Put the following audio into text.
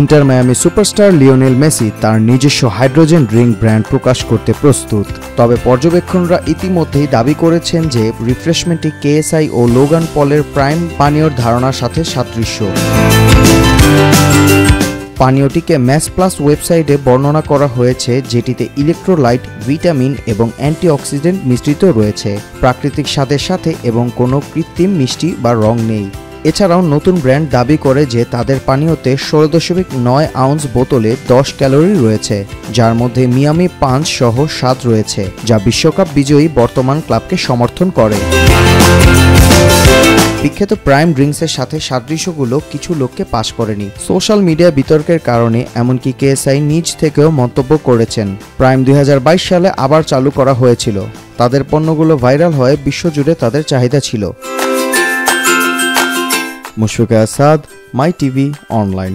Inter Miami superstar Lionel Messi তার নিজস্ব hydrogen drink brand প্রকাশ করতে প্রস্তুত। তবে পর্যবেক্ষণরা ইতিমধ্যেই দাবি করেছেন যে রিফ্রেশমেন্টটি কেএসআই ও লোগান পলের প্রাইম পানীয়র ধারণার সাথে সাদৃশ্য। পানীয়টিকে ম্যাস প্লাস ওয়েবসাইটে বর্ণনা করা হয়েছে, যেটিতে ইলেকট্রোলাইট, ভিটামিন এবং অ্যান্টিঅক্সিডেন্ট মিশ্রিত রয়েছে, প্রাকৃতিক স্বাদের সাথে এবং কোনো কৃত্রিম মিষ্টি বা রং নেই। এছাড়াও নতুন ব্র্যান্ড দাবি করে যে তাদের পানীয়তে 16.9 আউন্স বোতলে 10 ক্যালোরি রয়েছে, যার মধ্যে মিয়ামি পাঞ্চ সহ স্বাদ রয়েছে, যা বিশ্বকাপ বিজয়ী বর্তমান ক্লাবকে সমর্থন করে। বিখ্যাত প্রাইম ড্রিঙ্কসের সাথে সাদৃশ্যগুলো কিছু লোককে পাশ করেনি। সোশ্যাল মিডিয়া বিতর্কের কারণে এমনকি কেএসআই নিজ থেকেও মন্তব্য করেছেন। প্রাইম 2022 সালে আবার চালু করা হয়েছিল। তাদের পণ্যগুলো ভাইরাল হয়ে বিশ্বজুড়ে তাদের চাহিদা ছিল। মুশফিক আসাদ, মাই টিভি অনলাইন।